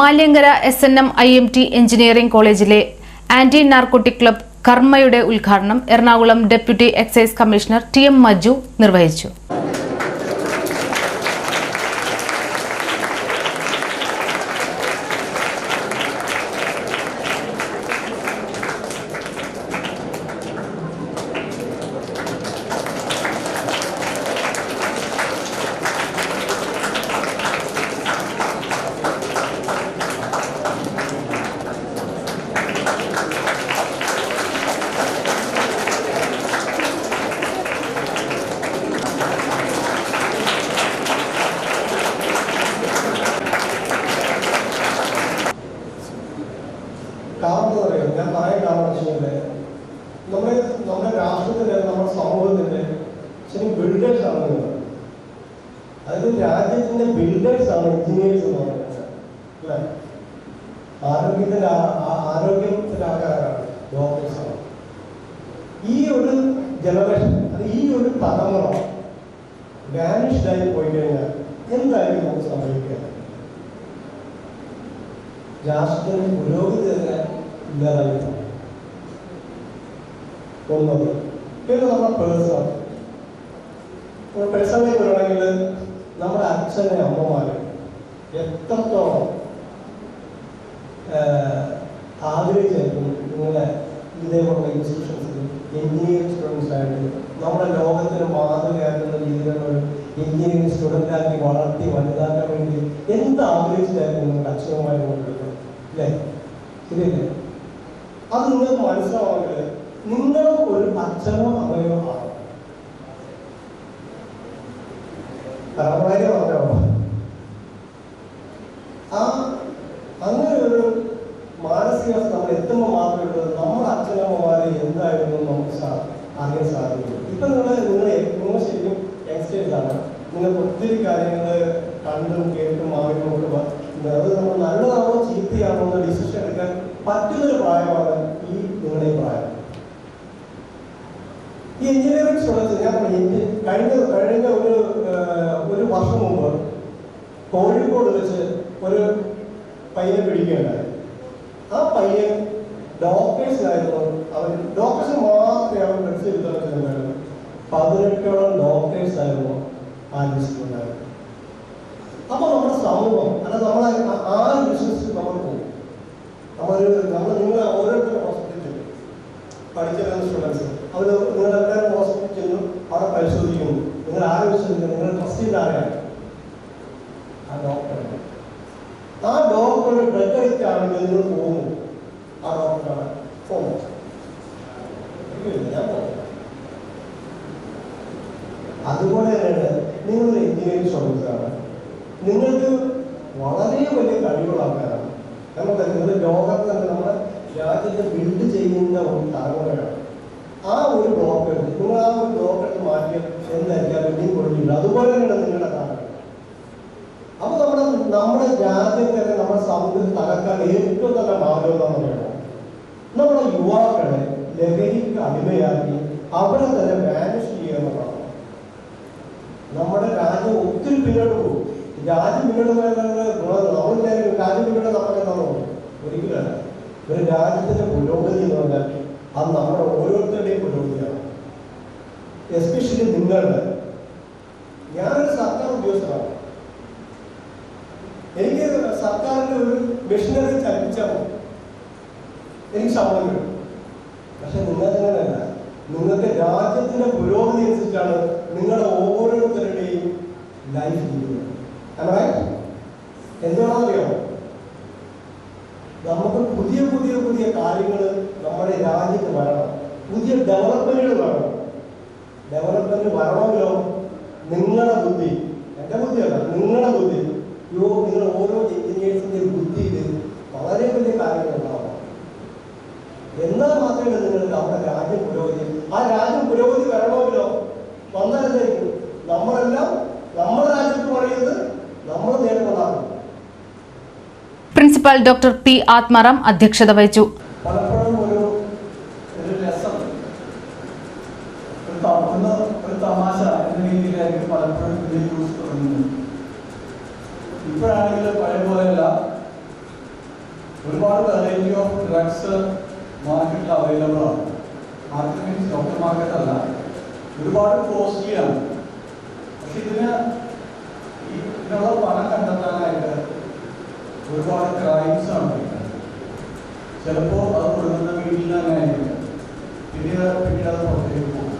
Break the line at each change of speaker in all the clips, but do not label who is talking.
Maliankara SNM IMT engineering കോളേജിലെ anti narcotic club കർമ്മയുടെ ഉദ്ഘാടനം Ernakulam deputy excise commissioner TM Maju നിർവഹിച്ചു.
നമ്മുടെ രാഷ്ട്രത്തിന്റെ നമ്മുടെ സമൂഹത്തിന്റെ ശരി ബിൽഡേഴ്സ് ആണ്. അതായത് രാജ്യത്തിന്റെ ബിൽഡേഴ്സ് ആണ് എഞ്ചിനീയേഴ്സ് എന്ന് പറയുന്നത്. അല്ലെ, ആരോഗ്യത്തിലാകാരാണ് ഡോക്ടേഴ്സ് ആണ്. ഈ ഒരു ജനറേഷൻ, ഈ ഒരു തലമുറ വാനിഷ്ഡായി പോയി കഴിഞ്ഞാൽ എന്തായാലും നമുക്ക് സംഭവിക്കുക? രാഷ്ട്രത്തിന് പുരോഗതി തന്നെ ഇല്ലാതായി. ഒന്നത്. പിന്നെ നമ്മുടെ പേഴ്സണലി പറയണമെങ്കിൽ നമ്മുടെ അച്ഛനെ അമ്മമാര് എത്രത്തോളം ആഗ്രഹിച്ചായിരിക്കും നിങ്ങളെ ഇതേപോലുള്ള ഇൻസ്റ്റിറ്റ്യൂഷൻസിൽ എഞ്ചിനീയറിംഗ് സ്റ്റുഡൻസ് ആയിട്ട് നമ്മുടെ ലോകത്തിന് മാതൃകയാക്കുന്ന രീതിയിലുള്ള ഒരു എഞ്ചിനീയറിംഗ് സ്റ്റുഡൻ്റാക്കി വളർത്തി വലുതാക്കാൻ വേണ്ടി എന്ത് ആഗ്രഹിച്ചിട്ടായിരുന്നു നിങ്ങളുടെ അച്ഛനമ്മമാരെ കൊണ്ടെടുക്കുന്നത്? അല്ലേ? ശരിയല്ലേ? അത് നിങ്ങൾക്ക് മനസ്സിലാവാമെങ്കിൽ നിങ്ങൾ ഒരു അച്ഛനോ അമ്മയോ ആണ്. വളരെ പറഞ്ഞോ അങ്ങനെ ഒരു മാനസികാവസ്ഥ നമ്മൾ എത്തുമ്പോൾ മാത്രമേ നമ്മുടെ അച്ഛനമ്മമാരെ എന്തായിരുന്നു നമുക്ക് അറിയാൻ സാധിക്കും. ഇപ്പൊ നിങ്ങൾ ശരിക്കും യങ്സ്റ്റേഴ്സ് ആണ്. നിങ്ങൾക്ക് ഒത്തിരി കാര്യങ്ങൾ കണ്ടും കേട്ടും ആഗ്രഹം അത് നമ്മൾ നല്ലതാണോ ചീത്തയാണോ എന്ന ഡിസിഷൻ എടുക്കാൻ പറ്റുന്നൊരു പ്രായമാണ് ഈ നിങ്ങളുടെ പ്രായം. ഈ എഞ്ചിനീയറിംഗ് സ്റ്റുഡൻസ് ഞാൻ കഴിഞ്ഞ ഒരു വർഷം മുമ്പ് കോഴിക്കോട് വെച്ച് ഒരു പയ്യനെ പിടിക്കുകയുണ്ടായി. ആ പയ്യൻ ഡോക്ടേഴ്സിലായിരുന്നു. അവർ ഡോക്ടേഴ്സ് മാത്രമേ അവർ ഡ്രഗ്സ് എടുത്താൽ 18ഓളം ഡോക്ടേഴ്സ് ആയിരുന്നു ആ ലിസ്റ്റിലുണ്ടായത്. അപ്പൊ നമ്മുടെ സമൂഹം അല്ല, നമ്മളെ ആ ബിസിനസ് നമ്മൾ പോകും. നിങ്ങൾ ഓരോരുത്തരും ഹോസ്പിറ്റലിൽ ചെല്ലും, പഠിച്ച സ്റ്റുഡൻസ് അവർ നിങ്ങളെല്ലാവരും ഹോസ്പിറ്റലിൽ ചെല്ലും, അവിടെ പരിശോധിക്കുന്നു. നിങ്ങൾ ആരെ വിശ്വസിക്കുന്നു? നിങ്ങൾ ട്രസ്റ്റ് ചെയ്ത ആരെയാണ്? ആ ഡോക്ടറാണ്. ആ ഡോക്ടർ ഡ്രഗ് അഡിക്റ്റ് ആണെങ്കിൽ നിങ്ങൾ പോകുന്നു, ആ ഡോക്ടറാണ് പോകുന്നു. ഞാൻ പോകും. അതുപോലെ തന്നെയാണ് നിങ്ങളൊരു എഞ്ചിനീയറിംഗ് സ്റ്റുഡൻസാണ്. നിങ്ങൾക്ക് വളരെ വലിയ കഴിവുള്ള ആൾക്കാരാണ്. നമുക്ക് നിങ്ങൾ ലോകത്ത് തന്നെ നമ്മുടെ രാജ്യത്തെ ബിൽഡ് ചെയ്യുന്ന ഒരു തലമുറയാണ്. ആ ഒരു ഡോക്ടർ നിങ്ങൾ ആ ഒരു ഡോക്ടറെ മാറ്റിയ എന്തായിരിക്കും ബിൽഡിംഗ് കൊടുക്കില്ല. അതുപോലെ തന്നെയാണ് നിങ്ങളുടെ കാലം. അപ്പൊ നമ്മുടെ രാജ്യം തന്നെ നമ്മുടെ സമൂഹത്തിൽ തകർക്കാൻ ഏറ്റവും നല്ല മാർഗം എന്താണെന്ന് പറയുന്നത് നമ്മുടെ യുവാക്കളെ ലഹരിക്ക് അടിമയാക്കി അവരെ തന്നെ വാനിഷ് ചെയ്യുക എന്നുള്ളതാണ്. നമ്മുടെ രാജ്യം ഒത്തിരി പിന്നോട്ട് പോകും. രാജ്യം പിന്നോട്ട് പോയാൽ രാജ്യം പിന്നോട്ട് നമ്മളെന്താണോ ഒരിക്കലല്ല. ഒരു രാജ്യത്തിന്റെ പുരോഗതി എന്ന് പറഞ്ഞാൽ അത് നമ്മുടെ ഓരോരുത്തരുടെയും പുരോഗതിയാണ്. എസ്പെഷ്യലി നിങ്ങളുടെ. ഞാനൊരു സർക്കാർ ഉദ്യോഗസ്ഥനാണ്. എനിക്ക് സർക്കാരിന്റെ ഒരു മെഷീനറി ചലിപ്പിച്ചാൽ എനിക്ക് ശമ്പളം കിട്ടും. പക്ഷെ നിങ്ങൾക്കങ്ങനെയല്ല. നിങ്ങൾക്ക് രാജ്യത്തിന്റെ പുരോഗതി അനുസരിച്ചാണ് നിങ്ങളുടെ ഓരോരുത്തരുടെയും ലൈഫ് ജീവിക്കുന്നത്. എന്താണെന്നറിയാമോ? നമുക്ക് പുതിയ പുതിയ പുതിയ കാര്യങ്ങൾ നമ്മുടെ രാജ്യത്ത് വരണം. പുതിയ ഡെവലപ്മെന്റുകൾ വേണം. ഡെവലപ്മെന്റ് വരണമെങ്കിലോ നിങ്ങളുടെ ബുദ്ധി, എന്റെ ബുദ്ധിയല്ല, നിങ്ങളുടെ ബുദ്ധി, നിങ്ങൾ ഓരോ എഞ്ചിനീയേഴ്സിന്റെ ബുദ്ധിയിൽ വളരെ വലിയ കാര്യങ്ങൾ ഉണ്ടാവണം. എന്നാൽ മാത്രമേ നിങ്ങൾക്ക് നമ്മുടെ രാജ്യം പുരോഗതി, ആ രാജ്യം പുരോഗതി വരണമെങ്കിലോ വന്നാലായിരിക്കും നമ്മളെല്ലാം നമ്മുടെ രാജ്യത്ത് പറയുന്നത് നമ്മൾ നേടുന്നതാണ്.
Principal doctor P. ആത്മാറാം അധ്യക്ഷത വഹിച്ചു.
പലപ്പോഴും ഒരു രസം, ഒരു തമാശ എന്ന രീതിയിലായിരിക്കും പലപ്പോഴും യൂസ് തുടങ്ങുന്നത്. ഇപ്പോഴാണെങ്കിൽ പഴയ പോലെയല്ല.
ഒരുപാട് വെറൈറ്റി ഓഫ് ഡ്രഗ്സ് മാർക്കറ്റിൽ അവൈലബിൾ ആണ്. മാർക്കറ്റ് മീൻസ് ഡോക്ടർ മാർക്കറ്റ് അല്ല, ഒരുപാട് കോസ്റ്റ്ലി ആണ്. പക്ഷെ ഇതിനുള്ള പണം കണ്ടെത്താനായിട്ട് ഒരുപാട് ക്രൈംസ് ആണ്. ചിലപ്പോൾ അത് കൊടുക്കുന്ന വീട്ടിൽ തന്നെ ആയിരിക്കും, പിന്നീട് അത് പുറത്തേക്ക് പോകും.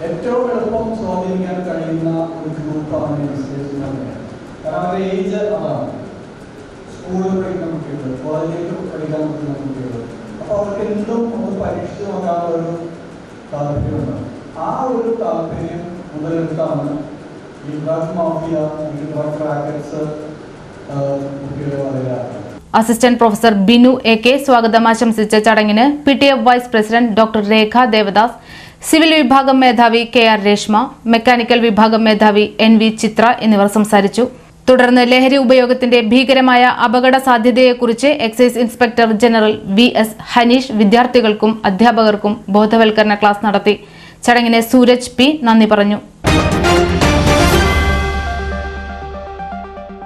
ഏറ്റവും എളുപ്പം സ്വാധീനിക്കാൻ കഴിയുന്ന ഒരു ഗ്രൂപ്പാണ് യങ്സ്റ്റേഴ്സ് എന്ന് പറയുന്നത്. കാരണം അവരുടെ ഏജ് അതാണ്. സ്കൂളിൽ പഠിക്കുന്ന കുട്ടികൾ, കോളേജിലേക്ക് പഠിക്കാൻ പറ്റുന്ന കുട്ടികൾ. അപ്പോൾ അവർക്ക് എന്തും ഒന്ന് പരീക്ഷിച്ച് നോക്കാനുള്ള ഒരു താല്പര്യമുണ്ട്. ആ ഒരു താല്പര്യം മുതലെടുത്താണ് ഈ ഡ്രഗ് മാഫിയ, ഈ ഡ്രഗ് റാക്കറ്റ്സ് കുട്ടികളെ വളരെയാണ്.
അസിസ്റ്റന്റ് പ്രൊഫസർ ബിനു AK സ്വാഗതം ആശംസിച്ച ചടങ്ങിന് PTF വൈസ് പ്രസിഡന്റ് ഡോക്ടർ രേഖ ദേവദാസ്, സിവിൽ വിഭാഗം മേധാവി KR രേഷ്മ, മെക്കാനിക്കൽ വിഭാഗം മേധാവി NV ചിത്ര എന്നിവർ സംസാരിച്ചു. തുടർന്ന് ലഹരി ഉപയോഗത്തിന്റെ ഭീകരമായ അപകട സാധ്യതയെക്കുറിച്ച് excise inspector general VS Haneesh വിദ്യാർത്ഥികൾക്കും അധ്യാപകർക്കും ബോധവൽക്കരണ ക്ലാസ് നടത്തി. ചടങ്ങിന് സൂരജ് P നന്ദി പറഞ്ഞു.